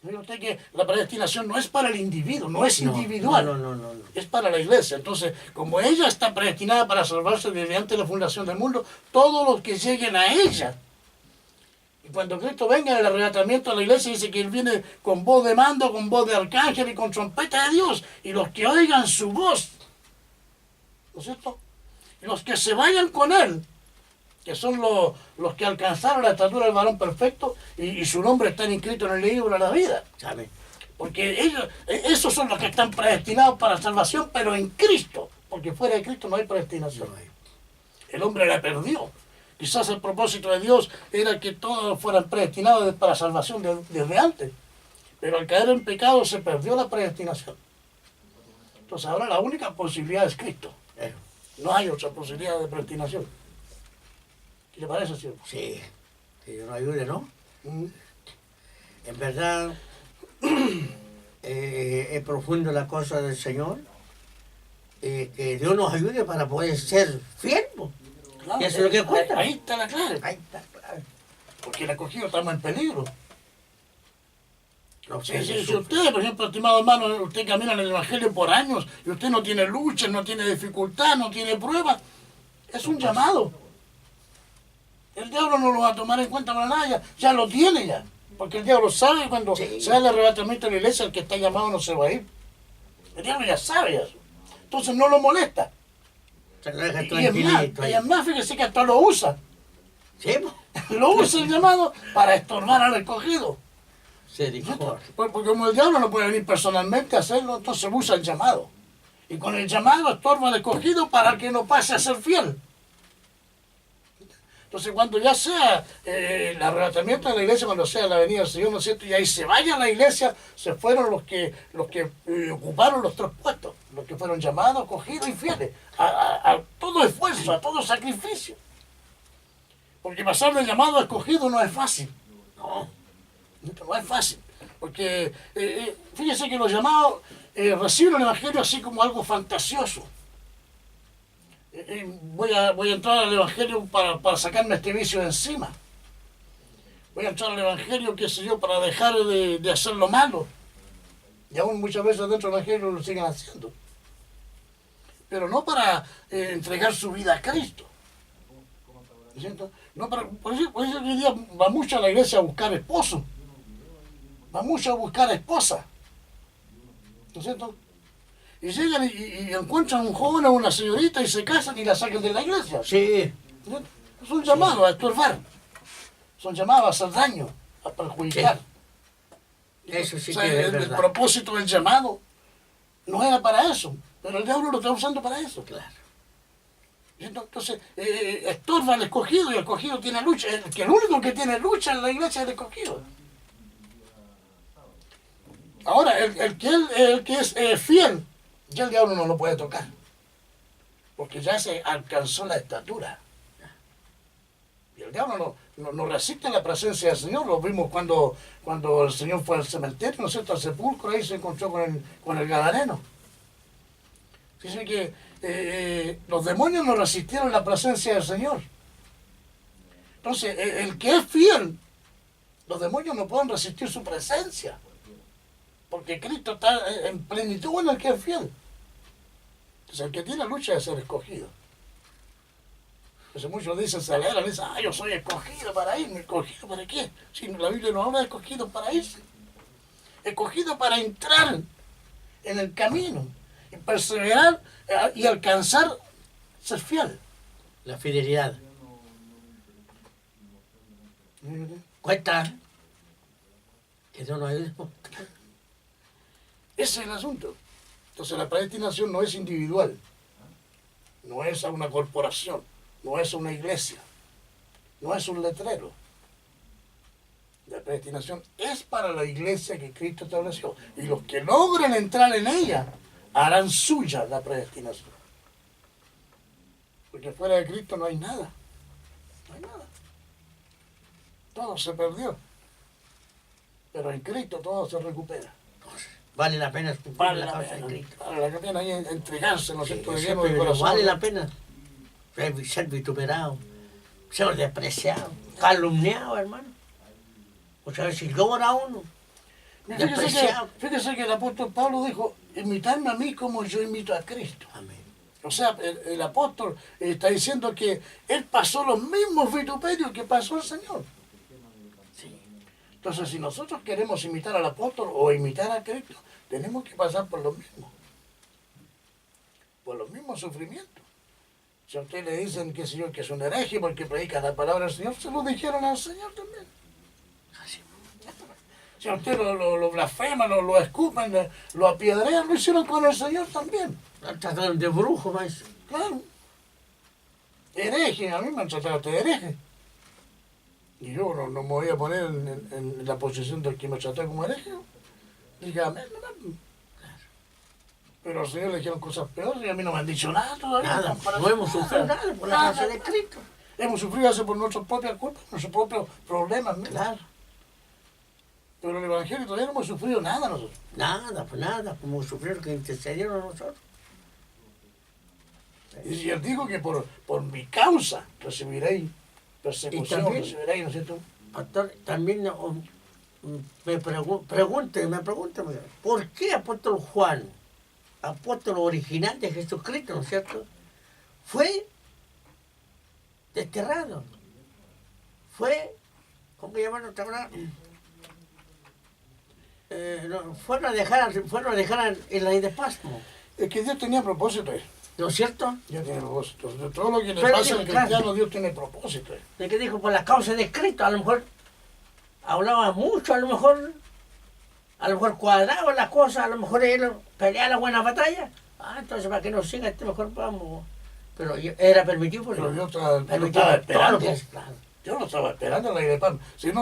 Mire usted que la predestinación no es para el individuo, no es individual. No. Es para la iglesia. Entonces, como ella está predestinada para salvarse desde antes de la fundación del mundo, todos los que lleguen a ella. Y cuando Cristo venga en el arrebatamiento a la iglesia, dice que Él viene con voz de mando, con voz de arcángel y con trompeta de Dios. Y los que oigan su voz, ¿no es cierto? Y los que se vayan con Él, que son los que alcanzaron la estatura del varón perfecto y su nombre está inscrito en el libro de la vida. Amén. Porque esos son los que están predestinados para salvación, pero en Cristo. Porque fuera de Cristo no hay predestinación. No hay. El hombre la perdió. Quizás el propósito de Dios era que todos fueran predestinados para salvación desde antes. Pero al caer en pecado se perdió la predestinación. Entonces ahora la única posibilidad es Cristo. No hay otra posibilidad de predestinación. ¿Qué le parece, señor? Sí. Que Dios nos ayude, ¿no? Mm. En verdad, es profundo la cosa del Señor. Que Dios nos ayude para poder ser fieles. Claro, Y eso es lo que cuenta. Ahí está la clave. Ahí está, claro. Porque el acogido estamos en peligro. Lo Si que se si sufre. usted, por ejemplo, estimado hermano, usted camina en el Evangelio por años y usted no tiene lucha, no tiene dificultad, no tiene prueba, es un llamado. El diablo no lo va a tomar en cuenta para nada, ya lo tiene ya. Porque el diablo sabe cuando Sí. se da el arrebatamiento de la iglesia, el que está llamado no se va a ir. El diablo ya sabe eso. Entonces no lo molesta. Se lo deja Y tranquilito ahí. es más, fíjese que hasta lo usa. Sí, po. Lo usa el llamado para estorbar al escogido. Se dijo. Porque como el diablo no puede venir personalmente a hacerlo, entonces usa el llamado. Y con el llamado estorba al escogido para que no pase a ser fiel. Entonces cuando ya sea el arrebatamiento de la iglesia, cuando sea la venida del Señor, ¿no es cierto? Y ahí se vaya a la iglesia, se fueron los que ocuparon los tres puestos, los que fueron llamados, escogidos y fieles, a todo esfuerzo, a todo sacrificio. Porque pasar de llamado a escogido no es fácil. No es fácil. Porque fíjese que los llamados reciben el Evangelio así como algo fantasioso. Voy a entrar al Evangelio para sacarme este vicio de encima. Voy a entrar al Evangelio, qué sé yo, para dejar de hacer lo malo. Y aún muchas veces dentro del Evangelio lo siguen haciendo. Pero no para entregar su vida a Cristo. ¿Me siento? No por eso hoy en día va mucho a la iglesia a buscar esposo. Va mucho a buscar esposa. ¿No es cierto? Y llegan y encuentran un joven o una señorita y se casan y la sacan de la iglesia. Sí. Son llamados a estorbar. Son llamados a hacer daño, a perjudicar. Eso sí O sea, que es el verdad. propósito del llamado no era para eso, pero el diablo lo está usando para eso. Claro. Entonces, estorba al escogido y el escogido tiene lucha. El único que tiene lucha en la iglesia es el escogido. Ahora, el que es fiel, ya el diablo no lo puede tocar. Porque ya se alcanzó la estatura. Y el diablo no resiste la presencia del Señor. Lo vimos cuando el Señor fue al cementerio, ¿no es cierto? Al sepulcro, ahí se encontró con el gadareno. Dice que los demonios no resistieron la presencia del Señor. Entonces, el que es fiel, los demonios no pueden resistir su presencia. Porque Cristo está en plenitud en el que es fiel. Entonces, el que tiene lucha es ser escogido. Entonces, muchos dicen, se alegran, dicen, yo soy escogido para irme. ¿Escogido para qué? Si la Biblia no habla de escogido para irse. Escogido para entrar en el camino y perseverar y alcanzar ser fiel. La fidelidad. Cuesta. Que Dios nos ayude. Ese es el asunto. Entonces la predestinación no es individual. no es a una corporación, no es a una iglesia, no es un letrero. La predestinación es para la iglesia que Cristo estableció. Y los que logren entrar en ella harán suya la predestinación. Porque fuera de Cristo no hay nada. No hay nada. Todo se perdió. Pero en Cristo todo se recupera. Vale la pena cumplir Vale la la causa pena. de Cristo. Vale la pena ahí entregarse, ¿no es cierto? De Sí, lleno de pero corazón. vale la pena ser vituperado, ser despreciado, calumniado, hermano. Muchas veces llora uno. Fíjese que el apóstol Pablo dijo, imitarme a mí como yo imito a Cristo. Amén. O sea, el apóstol está diciendo que él pasó los mismos vituperios que pasó el Señor. Sí. Entonces, si nosotros queremos imitar al apóstol o imitar a Cristo, tenemos que pasar por lo mismo. Por los mismos sufrimientos. Si a usted le dicen que es un hereje porque predica la palabra del Señor, se lo dijeron al Señor también. Así. Si a usted lo blasfeman, lo escupen, lo apiedrean, lo hicieron con el Señor también. Lo trataron de brujo, maestro. Claro. Hereje, a mí me han tratado de hereje. Y yo no me voy a poner en la posición del que me trató como hereje. Dije, amén, amén. Pero al Señor le dijeron cosas peores y a mí no me han dicho nada todavía. Nada, no hemos sufrido nada por la causa de Cristo. Hemos sufrido eso por nuestras propias culpas, nuestros propios problemas. ¿No? Claro. Pero el Evangelio todavía no hemos sufrido nada nosotros. Nada, como sufrieron que intercedieron a nosotros. Y si él dijo que por mi causa recibiréis persecución, también, recibiréis, ¿no es cierto? Pastor, también me pregunte, ¿por qué apóstol Juan, apóstol original de Jesucristo, ¿no es cierto?, fue desterrado? ¿Cómo que llaman otra hora? Fueron a dejar en la isla de Pasmo. Es que Dios tenía propósito. ¿No es cierto? Dios tiene propósito. De todo lo que le Pero pasa al claro, cristiano, Dios tiene propósito. De que dijo, por la causa de Cristo, a lo mejor hablaba mucho, a lo mejor cuadraba las cosas, a lo mejor él peleaba la buena batalla. Entonces para que no siga, mejor vamos. Pero era permitido por Pero Dios. Dios estaba Permitido esperando. todo lo que claro. Yo lo estaba esperando en la isla de Palma. Si no,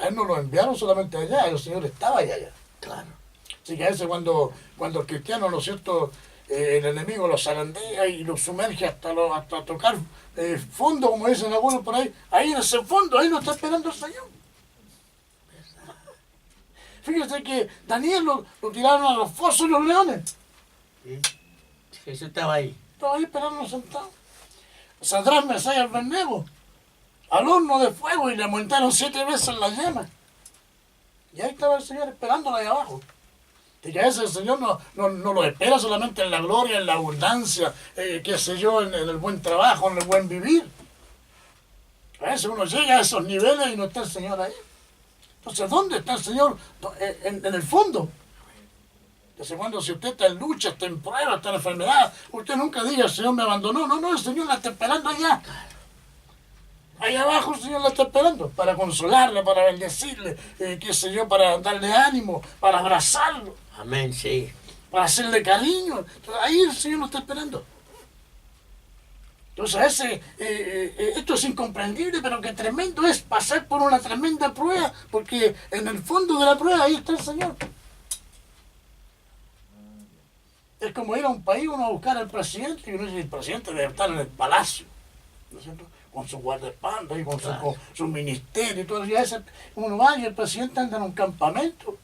a él no lo enviaron solamente allá, el Señor estaba allá. Claro. Así que a veces cuando el cristiano, ¿no es cierto?, el enemigo lo zarandea y lo sumerge hasta tocar fondo, como dicen algunos por ahí en ese fondo, ahí lo está esperando el Señor. Fíjese que Daniel lo tiraron a los fosos de los leones. ¿Sí? Jesús estaba ahí. Estaba ahí esperando sentado. Sadrán, Mesías y Abednego al horno de fuego y le aumentaron 7 veces las llamas. Y ahí estaba el Señor esperándolo ahí abajo. Y que a veces el Señor no lo espera solamente en la gloria, en la abundancia, qué sé yo, en el buen trabajo, en el buen vivir. A veces uno llega a esos niveles y no está el Señor ahí. Entonces, ¿dónde está el Señor? En el fondo. Entonces, cuando si usted está en lucha, está en prueba, está en enfermedad, usted nunca diga, el Señor me abandonó. No, el Señor la está esperando allá. Ahí abajo el Señor la está esperando para consolarla, para bendecirle, qué sé yo, para darle ánimo, para abrazarlo. Amén, sí. Para hacerle cariño. Entonces, ahí el Señor lo está esperando. Entonces, esto es incomprendible, pero que tremendo es pasar por una tremenda prueba, porque en el fondo de la prueba ahí está el Señor. Es como ir a un país, uno a buscar al presidente, y uno dice, el presidente debe estar en el palacio, ¿no es cierto?, con su guardaespaldas y con su ministerio y todo. Y a veces uno va y el presidente anda en un campamento,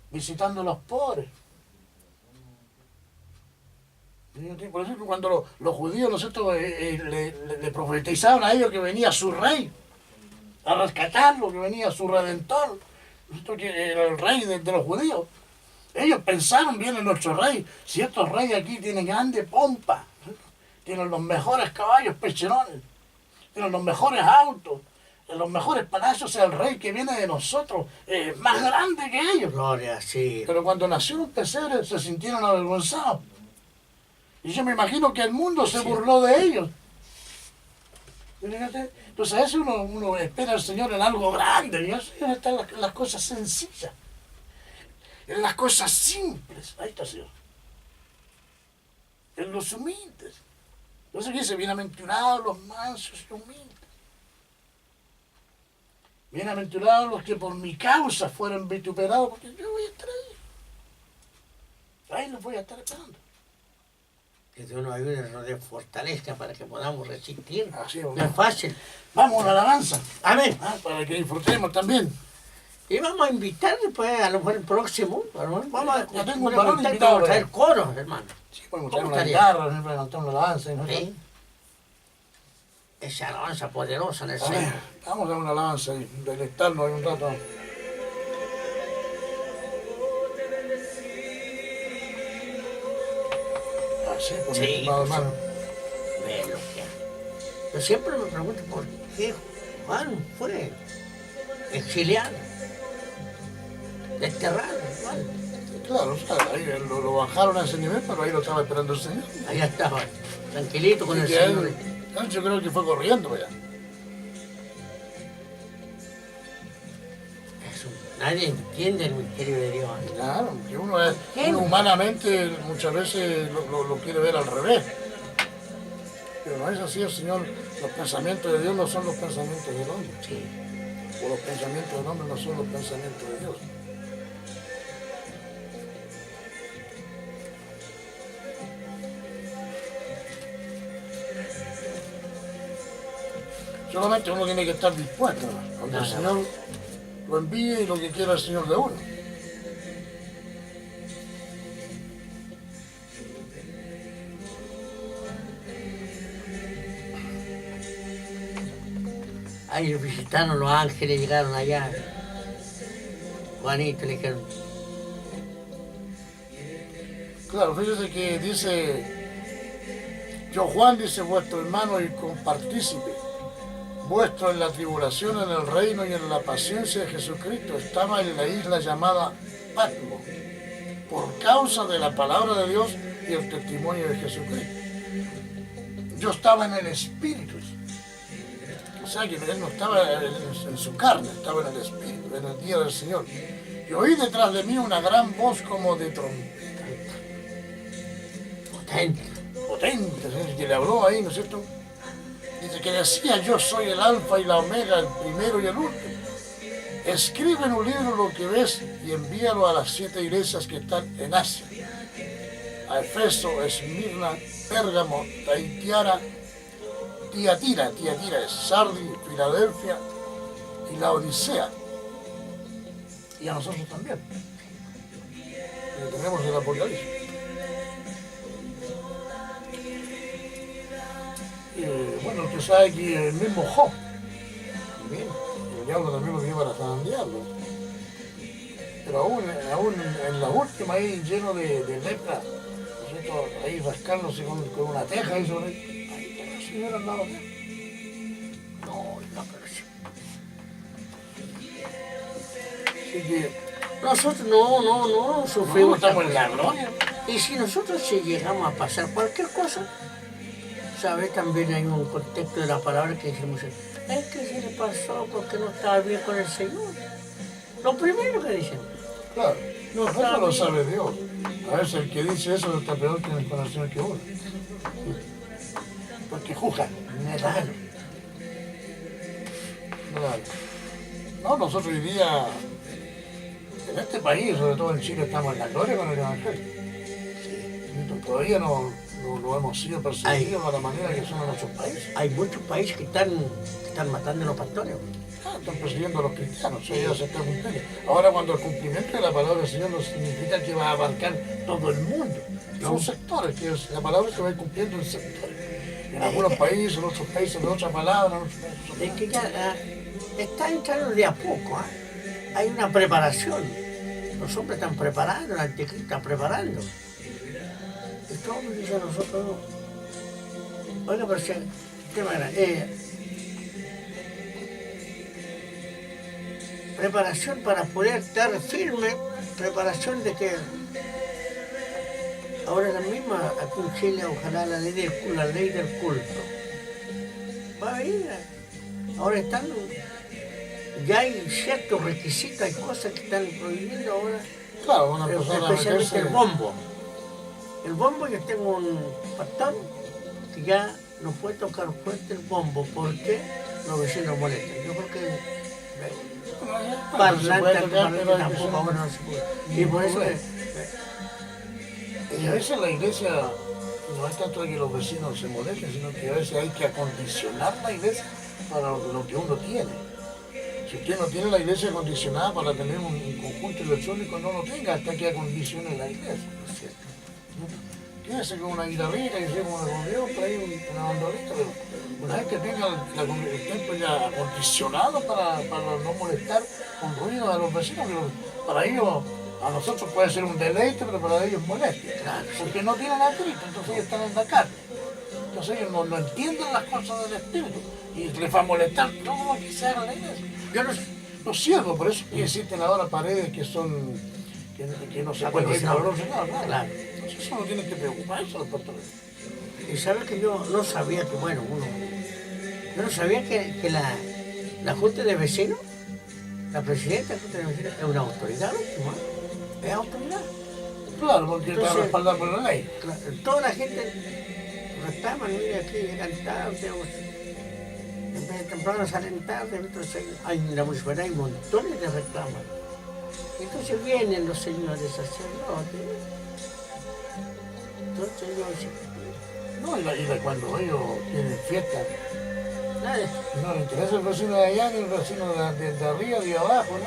visitando a los pobres. Por ejemplo, cuando los judíos, ¿no es cierto?, le profetizaban a ellos que venía su rey a rescatarlo, que venía su redentor, ¿no es cierto?, que era el rey de los judíos. Ellos pensaron bien en nuestro rey. Si estos reyes aquí tienen grande pompa, ¿no?, tienen los mejores caballos pecherones, tienen los mejores autos, los mejores palacios, el rey que viene de nosotros, más grande que ellos. Gloria, sí. Pero cuando nació un pesebre se sintieron avergonzados. Y yo me imagino que el mundo se burló de ellos. Entonces a veces uno espera al Señor en algo grande, y así están las cosas sencillas, en las cosas simples. Ahí está el Señor. en los humildes. Entonces dice, bienaventurados los mansos y humildes. Bienaventurados los que por mi causa fueron vituperados, porque yo voy a estar ahí. Ahí los voy a estar esperando. Que Dios nos ayude, nos dé fortaleza para que podamos resistir. Así es, No es fácil. vamos a la alabanza, Amén. para que disfrutemos también. Y vamos a invitar después, a lo mejor el próximo, vamos a Ya tengo un varón invitado, vamos a traer coros, hermano. Sí, podemos ¿Cómo traer una estaría? guitarra, siempre cantar una alabanza. ¿No? ¿Sí? Esa alabanza poderosa en el A ver, Señor. vamos a dar una alabanza y deleitarnos ahí un rato. Así, pues, mi Sí, estimado pues, hermano. Ve lo que hay. Yo siempre me pregunto por qué Juan fue exiliado, desterrado. Juan. Claro, o sea, ahí lo bajaron a ese nivel, pero ahí lo estaba esperando el Señor. Allá estaba, tranquilito con el Y Señor. él, yo creo que fue corriendo ya. Nadie entiende el misterio de Dios. Claro, que uno humanamente muchas veces lo quiere ver al revés. Pero no es así, el Señor. Los pensamientos de Dios no son los pensamientos del hombre. Sí. O los pensamientos del hombre no son los pensamientos de Dios. Solamente uno tiene que estar dispuesto, ¿no? Cuando el Señor lo envíe y lo que quiera el Señor de uno. Ahí los visitaron los ángeles, llegaron allá. Juanito le dijeron, Claro, fíjese que dice, yo Juan, dice vuestro hermano y compartícipe, vuestro en la tribulación, en el reino y en la paciencia de Jesucristo, estaba en la isla llamada Patmos, por causa de la palabra de Dios y el testimonio de Jesucristo. Yo estaba en el Espíritu. O sea que él no estaba en su carne, estaba en el Espíritu, en el día del Señor. Y oí detrás de mí una gran voz como de trompeta. Potente, ¿sí? Que le habló ahí, ¿no es cierto? Dice que decía, yo soy el alfa y la omega, el primero y el último. Escribe en un libro lo que ves y envíalo a las 7 iglesias que están en Asia. A Efeso, Esmirna, Pérgamo, Tiatira es Sardi, Filadelfia y la Odisea. Y a nosotros también. Y tenemos el Apocalipsis. Bueno, usted sabe que el mismo Job, también, el diablo también lo vio para zarandearlo. Pero aún en la última, ahí lleno de lepra, ¿no es cierto? Ahí rascándose con una teja ahí sobre ahí está el Señor al lado de él. no, pero sí. Así que Nosotros no sufrimos. estamos en la gloria. Y si nosotros si llegamos a pasar cualquier cosa, ¿sabes? También hay un contexto de la palabra que decimos, es que se le pasó porque no estaba bien con el Señor. Lo primero que dicen. Claro, no, eso lo sabe Dios. A veces el que dice eso está peor que el corazón que uno. Porque juzga. Claro. Claro. No, nosotros hoy día, en este país, sobre todo en Chile, estamos en la gloria con el Evangelio. Todavía no hemos sido perseguidos de la manera que son en otros países. Hay muchos países que están matando a los pastores. Están persiguiendo a los cristianos, ellos se están cumpliendo. Ahora, cuando el cumplimiento de la palabra del Señor no significa que va a abarcar todo el mundo. Son sectores, que la palabra se va cumpliendo en sectores. En algunos países, en otros países, de otra palabra, en otros países. Es que ya está entrando de a poco. Hay una preparación. Los hombres están preparando, el anticristo está preparando. Y todos nos dicen a nosotros, oiga, pero si, ¿qué manera? Preparación para poder estar firme, preparación de que ahora la misma, aquí en Chile, ojalá la ley del culto, va a venir. Ahora están, ya hay ciertos requisitos, hay cosas que están prohibiendo ahora, Claro, van a empezar a especialmente meterse. el bombo. El bombo, yo tengo un pastor que ya no puede tocar fuerte el bombo porque los vecinos molestan. Yo creo que parlante tampoco ahora no se puede. Y por eso y a veces la iglesia no es tanto que los vecinos se molesten, sino que a veces hay que acondicionar la iglesia para lo que uno tiene. Si usted no tiene la iglesia acondicionada para tener un conjunto electrónico, no lo tenga hasta que acondicione la iglesia, ¿no es cierto? Quédese con una guitarrita, que sea con un acordeón, por ahí una bandolita, pero una vez que tenga el templo ya acondicionado para no molestar con ruido a los vecinos, pero para ellos, a nosotros puede ser un deleite, pero para ellos molestia, claro, porque no tienen a Cristo, entonces ellos están en la carne. Entonces ellos no entienden las cosas del Espíritu y les va a molestar todo lo que se haga en la iglesia. Yo no cierro, por eso que existen ahora paredes que son que no se pueden ir por otro lado, claro. Entonces eso no tiene que preocuparse los pastores. Y sabes que yo no sabía que, bueno, yo no sabía que la Junta de Vecinos, la presidenta de la Junta de Vecinos es una autoridad, ¿no? Es autoridad. Claro, porque está respaldada por la ley. Claro, toda la gente reclama, ¿no? Y aquí llegan tarde, en vez de temprano salen tarde, entonces en la municipalidad hay montones de reclamos. Entonces vienen los señores sacerdotes, entonces ellos... No, y cuando ellos tienen fiesta, Nadie. no le interesa el vecino de allá ni el vecino de arriba, de abajo,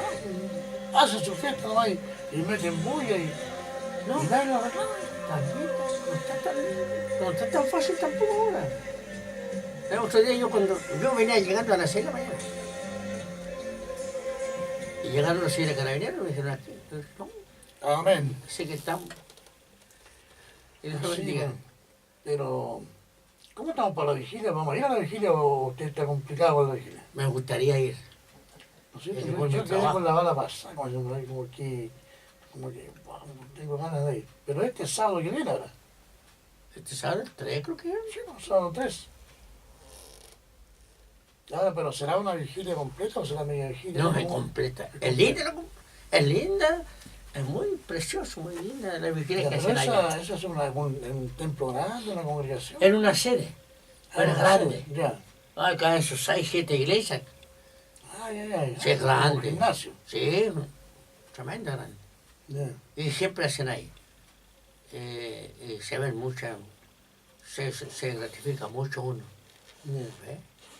¿no? Hacen su fiesta nomás y meten bulla y nadie lo reclama. También no está tan fácil tampoco ahora. El otro día yo venía llegando a las 6 de la mañana. Y llegaron los señores carabineros y me dijeron aquí. Entonces, no, Amén. así que estamos. Y les Sí, bendiga. pero, ¿cómo estamos para la vigilia? ¿Vamos a ir a la vigilia o usted está complicado con la vigilia? Me gustaría ir. No sé, Es yo por mi quedé trabajo. con la bala pasada, como que wow, tengo ganas de ir. Pero este sábado que viene ahora, Este sábado, el 3 creo que es. sí, no, sábado 3. Ahora, pero ¿será una vigilia completa o será media vigilia? No, es completa. Es linda, es linda. Es muy precioso, muy linda la vigilia que hacen allá. ¿Esa es un templo grande, una congregación? En una sede. Pero es grande. Ya. Acá en sus 6, 7 iglesias. Ay. Sí, es grande. Un gimnasio. Sí, tremenda grande. Ya. Y siempre hacen ahí. Y se ven muchas, se gratifica mucho uno. Ya. ¿Ves?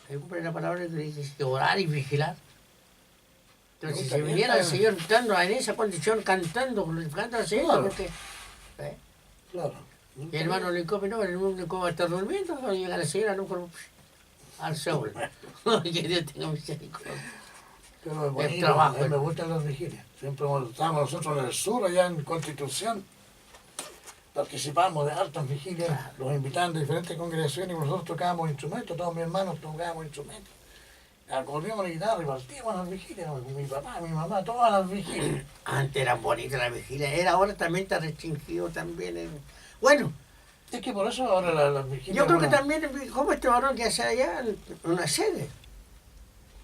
Hay una palabra que dice que orar y vigilar. Entonces, si También viniera el está- Señor estando en esa condición, cantando, glorificando al Señor, Claro. porque, ¿ves? Claro. Y el hermano Lincoln, no, el hermano Lincoln va a estar durmiendo, va a llegar el Señor al Seúl. Que Dios tenga misericordia. Pero es bonito, trabajo. a mí me gustan las vigilias. Siempre cuando estábamos nosotros en el sur, allá en Constitución, participamos de hartas vigilias, los invitaban de diferentes congregaciones y nosotros tocábamos instrumentos, todos mis hermanos tocábamos instrumentos. Acordeón, la guitarra y partíamos las vigilias, con mi papá, mi mamá, todas las vigilias. Antes eran bonitas las vigilias, ahora también está restringido también. Bueno, Es que por eso ahora las vigilias... yo creo que bueno, también, como este varón que hace allá en una sede.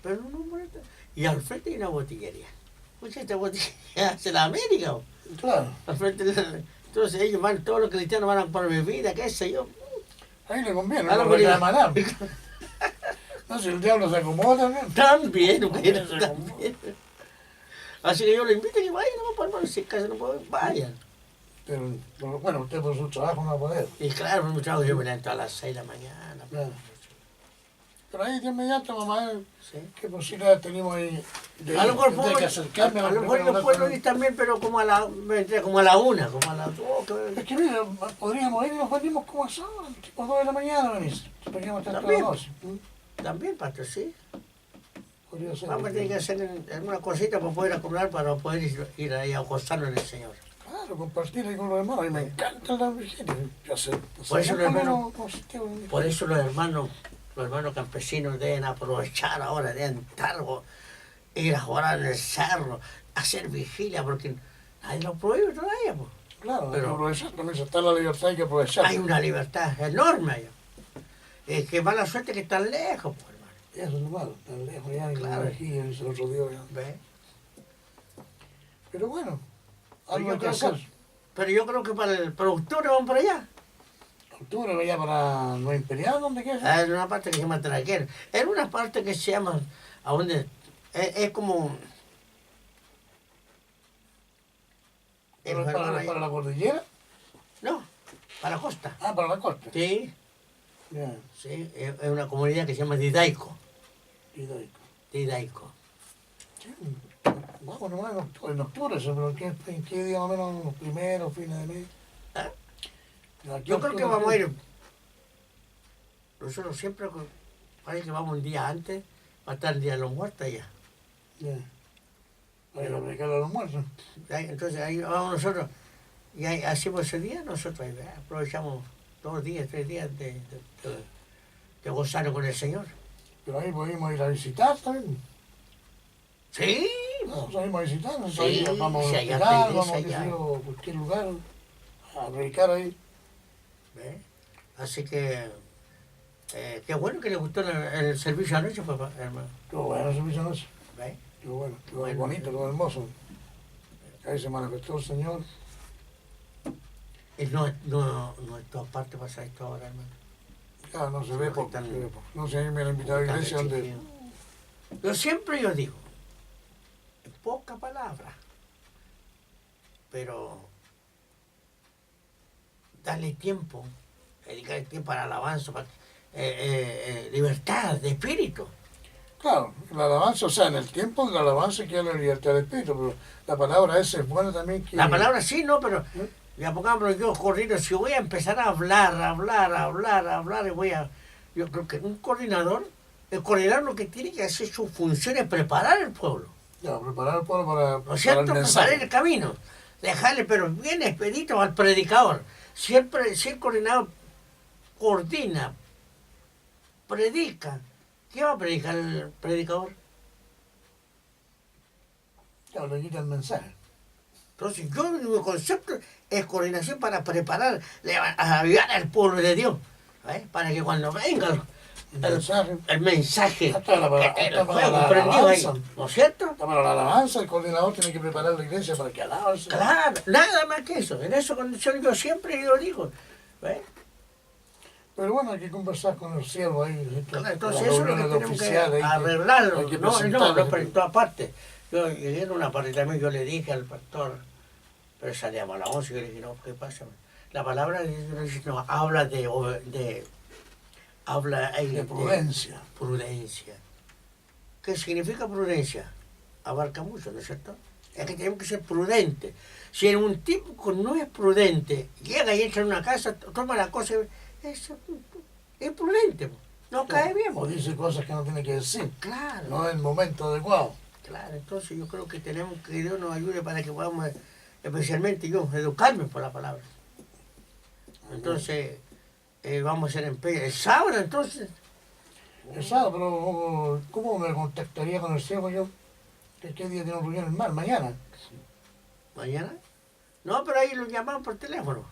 Pero no molesta. Y al frente hay una botillería. Escucha, esta botillería hace la América. Claro, Al frente, entonces ellos van, todos los cristianos van por bebida, qué sé yo. ahí le conviene, A la no botella. reclama nada. No, si el diablo se acomoda también. También, También se también. Así que yo le invito a que vayan, no, hermano, si en casa no pueden, vayan. Pero bueno, usted por su trabajo no va a poder. Y claro, por mi trabajo yo me levanto a las 6 de la mañana. Claro. Pero ahí de inmediato, mamá, Sí. ¿qué posibilidad tenemos ahí de A lo mejor tendré que acercarme a lo mejor yo puedo ir también, pero como a la 1, como a las 2. Es que mira, podríamos ir y nos venimos como a sábado, tipo 2 de la mañana, venís. Podríamos estar También, todos. también, pastor, sí. Podría ser. Vamos a tener que hacer alguna cosita para poder acumular, para poder ir ahí a acostarnos en el Señor. Claro, compartir ahí con los hermanos. A mí me encantan las vigilias. Por eso los hermanos- Por Por eso los hermanos campesinos deben aprovechar ahora, deben estar, ir a jugar en el cerro, hacer vigilia, porque nadie lo prohíbe todavía. Pues. Claro, hay pero- que aprovechar. También si está la libertad, hay que aprovechar. Hay una libertad enorme allá. Es que mala suerte que están lejos, pues, hermano. Eso es normal, tan lejos ya, Claro. claro. Aquí, el otro día. Ya. ¿Ves? Pero bueno, Pero algo yo hay que creo hacer. que- Pero yo creo que para el octubre vamos para allá. Octubre vaya para Nueva Imperial, ¿dónde queda? Ah, en una parte que se llama Traquel. En una parte que se llama, a donde es como... ¿Para la cordillera? No, para la costa. Ah, para la costa. Sí, Ya, sí, es una comunidad que se llama Didaico. Hidalgo. Didaico. Sí, vamos nomás en octubre, eso, pero ¿en qué día más o menos? ¿Los primeros, fines de mes? ¿Ah? Aquí Yo creo octubre, que vamos a ir. Nosotros siempre parece que vamos un día antes para estar el día de los muertos allá. Ya. Para aplicar a los muertos. Entonces ahí vamos nosotros y ahí hacemos ese día, nosotros ahí, aprovechamos 2 días, 3 días de gozar con el Señor. Pero ahí podemos ir a visitar también. Sí, No, salimos a visitar, Sí, ahí vamos si a hay hospital, iglesia, vamos a ya. cualquier lugar a predicar ahí. ¿ve? Así que qué bueno que le gustó el servicio anoche, papá, hermano. Qué bueno servicio noche, ¿ve? qué bueno, qué Bueno. bonito, qué hermoso. Ahí se manifestó el Señor. Y no en todas partes pasa esto ahora, hermano. Ya no se Sí, ve porque poco, están- se ve poco. No sé, a mí me han invitado a la iglesia donde... Yo siempre digo, en poca palabra, pero darle tiempo, dedicar tiempo para alabanza, para, libertad de espíritu. Claro, la alabanza, o sea, en el tiempo de la alabanza que hay la libertad de espíritu, pero la palabra esa es buena también que... La palabra sí, no, pero ¿Eh? ya pongamos yo corriendo, si voy a empezar a hablar, y voy a... Yo creo que un coordinador, el coordinador lo que tiene que hacer su función es preparar el pueblo, Ya, preparar al pueblo para ¿no es cierto? el Preparar mensaje. el camino, dejarle, pero bien expedito al predicador. Siempre, si el coordinador coordina, predica, ¿qué va a predicar el predicador? Ya, le quita el mensaje. Entonces, mi concepto es coordinación para preparar, a avivar al pueblo de Dios, ¿eh? Para que cuando venga El mensaje. el mensaje, Hasta la- el hasta para fuego la prendido ahí, alabanza. ¿no es cierto? Para la alabanza, el coordinador tiene que preparar la iglesia para que alabe al Señor. Claro, nada más que eso. En esa condición yo siempre lo digo. ¿eh? Pero bueno, hay que conversar con el siervo ahí. Entonces las eso es lo que reuniones de tenemos que oficiales, hay arreglarlo. hay que No, presentarlo. pero en todas partes. Yo llegué en una parte también, yo le dije al pastor, pero salíamos a las 11, yo le dije, no, ¿qué pasa? La palabra de Dios no, habla habla ahí De prudencia. prudencia. ¿Qué significa prudencia? Abarca mucho, ¿no es cierto? Es que tenemos que ser prudentes. Si un tipo no es prudente, llega y entra en una casa, toma la cosa, es prudente, no cae bien. O dice cosas que no tiene que decir. Claro, No es el momento adecuado. claro. Entonces yo creo que tenemos que Dios nos ayude para que podamos, especialmente yo, educarme por la palabra. Entonces, vamos a hacer el sábado, entonces. El sábado, pero ¿cómo me contactaría con el siervo yo? ¿Qué día tenemos reunión en mar? Mañana. ¿Mañana? No, pero ahí lo llaman por teléfono.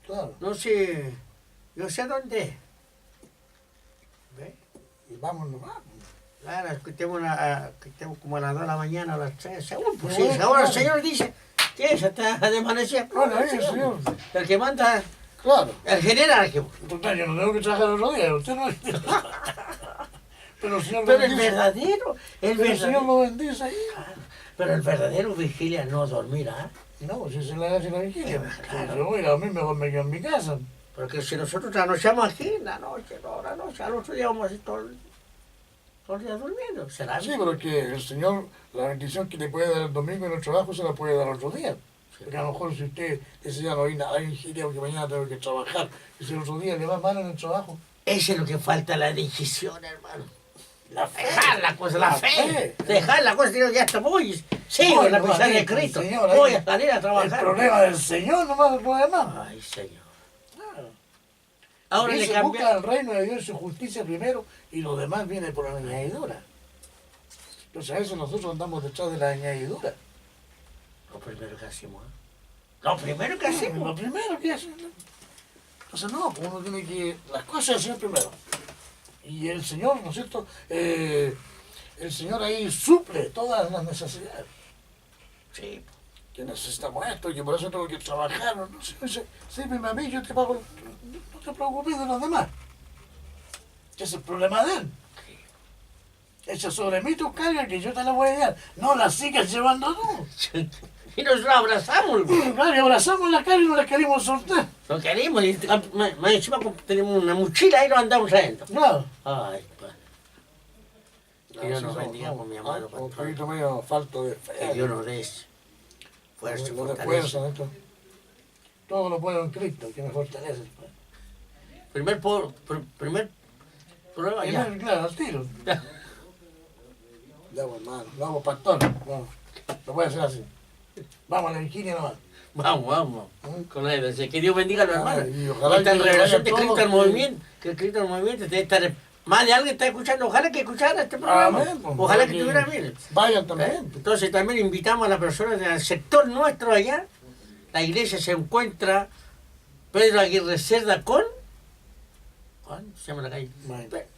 Claro. No sé, yo sé dónde es. ¿Ve? Y vámonos. Claro, que estemos como a las 2 de la mañana, a las 3, según. Pues Bueno, si ahora el claro. Señor dice que se está de amanecer. Bueno, ahí el Señor. El que manda, Claro. el general. Total, yo no tengo que trabajar el otro día, usted no. Pero el Señor lo Pero el bendice. verdadero, Pero el Señor lo bendice ahí. pero el verdadero vigilia no dormirá. No, pues si se le hace la vigilia. Claro. Yo voy a dormir, mejor me quedo en mi casa. Porque si nosotros trasnochamos aquí, la noche, al otro día vamos a estar todo el día durmiendo. ¿Será? Sí, pero que el Señor, la bendición que le puede dar el domingo en el trabajo, se la puede dar otro día. Porque a lo mejor si usted ese día no hay nada, hay vigilia porque mañana tengo que trabajar. Y si el otro día le va mal en el trabajo. Eso es lo que falta, la decisión, hermano. La fe. Dejar la cosa, la fe. fe. Dejar la cosa, digo, ya está, sigo en la Bueno, pesar de ahí, Cristo. Señor, ahí. Voy a salir a El trabajar. problema del Señor nomás el problema. Ay, Señor. Claro. Ahora le Dice, busca cambia. el reino de Dios y su justicia primero y lo demás viene por la añadidura. Entonces a veces nosotros andamos detrás de la añadidura. Lo primero que hacemos, ¿eh? Lo primero que hacemos. Lo primero que hacen. Entonces no, pues uno tiene que... Las cosas hacer primero. Y el Señor, ¿no es cierto? El Señor ahí suple todas las necesidades. Sí. que necesitamos esto, que por eso tengo que trabajar. No, no, sírveme a mí, yo te pago, no te preocupes de los demás. Ese es el problema de él. Echa sobre mí tu carga que yo te la voy a dar. No la sigas llevando tú. Y nos abrazamos. Claro, y abrazamos la carga y no la queremos soltar. Lo queremos y más encima tenemos una mochila y nos andamos adentro. Claro. Ay, que Dios nos bendiga con mi amado un pastor. poquito medio falto de fe. Que Dios nos dé fuerza y Lo de fortaleza. fuerza, esto. Todo lo puedo en Cristo, que me fortalece. Primer prueba ya. Claro, al tiro. Vamos, hermano, vamos, pastor. Vamos. Lo puede hacer así. Vamos a la Virginia nomás. Vamos. Con la iglesia. Que Dios bendiga a los hermanos. Y ojalá Esta que revelación de vayan Cristo todos, al movimiento. Que Cristo al movimiento debe estar. Más de alguien está escuchando. Ojalá que escuchara este programa. Amén, pues, Ojalá para que tuviera mil. Vayan también. Entonces también invitamos a las personas del sector nuestro allá. La iglesia se encuentra Pedro Aguirre Cerda con... ¿Cuál se llama la calle?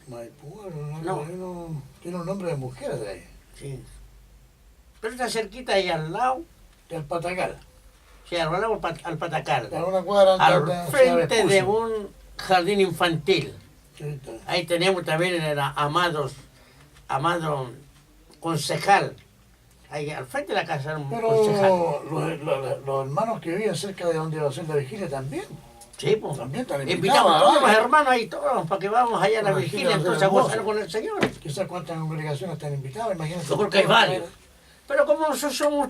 Maipú, No. Tiene un nombre de mujer de ahí. Sí. Pero está cerquita ahí al lado. Del Patacal. Sí, al lado al Patacal. A una cuadra Al de frente de Vespucio. un jardín infantil. Sí, está. Ahí tenemos también el amado concejal. Ahí al frente de la casa un concejal. Pero los hermanos que viven cerca de donde va a ser la vigilia también. Sí, pues. También están Invitamos a todos los invitados. hermanos ahí todos para que vamos allá a la Una vigilia, vigilia entonces a hermosa. gozar con el Señor. Quizás cuántas congregaciones están invitadas, imagínate. Yo creo que hay varios. Pero como nosotros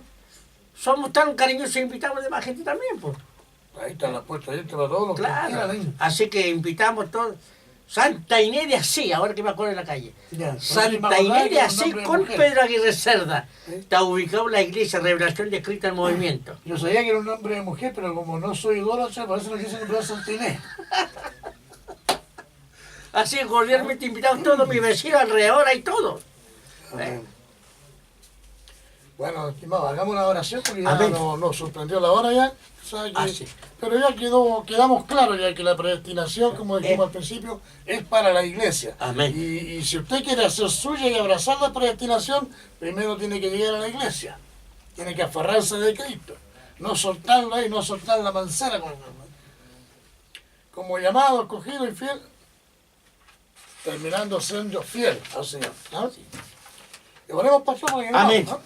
somos tan cariñosos, invitamos a demás gente también, pues. Ahí está la puerta abierta para todos los que Claro. quieran. Ahí. Así que invitamos todos. Santa Inés de Asís, ahora que me acuerdo en la calle. Ya, Santa Inés de Asís con Pedro. Pedro Aguirre Cerda. ¿Sí? Está ubicado en la iglesia Revelación de Cristo al Movimiento. Yo sabía que era un nombre de mujer, pero como no soy idólatra, por eso no quise nombrar Santa Inés. Así que cordialmente invitados todos mis vecinos alrededor y todos. Amén. Bueno, estimado, hagamos una oración porque ya Amén. nos sorprendió la hora ya. O sea que- Ah, sí. Pero ya quedamos claros ya que la predestinación, como dijimos al principio, es para la iglesia. Amén. Y si usted quiere hacer suya y abrazar la predestinación, primero tiene que llegar a la iglesia. Tiene que aferrarse de Cristo. No soltarlo ahí, no soltar la mancera. Como llamado, escogido y fiel, terminando siendo fiel al Señor. ¿No? Y oremos, pastor, porque Amén. ¿no?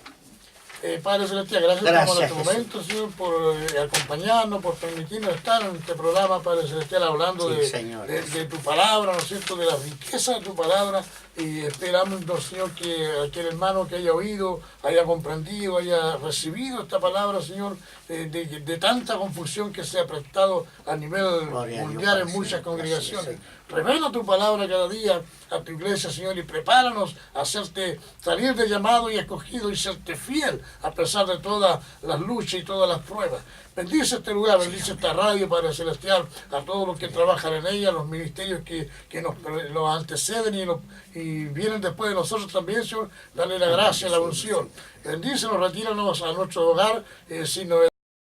Padre Celestial, gracias, Gracias, por este Jesús. momento, Señor, por acompañarnos, por permitirnos estar en este programa, Padre Celestial, hablando Sí, de, Señor. de tu palabra, ¿no es cierto?, de la riqueza de tu palabra, y esperamos, ¿no, Señor, que aquel hermano que haya oído, haya comprendido, haya recibido esta palabra, Señor, de tanta confusión que se ha prestado a nivel Gloria a Dios, mundial en Padre, muchas Señor. congregaciones. Gracias, Revela tu palabra cada día a tu iglesia, Señor, y prepáranos a hacerte salir de llamado y escogido y serte fiel a pesar de todas las luchas y todas las pruebas. Bendice este lugar, bendice esta radio, Padre Celestial, a todos los que trabajan en ella, los ministerios que nos anteceden y vienen después de nosotros también, Señor. Dale la gracia, la unción. Bendícenos, retíranos a nuestro hogar sin novedad.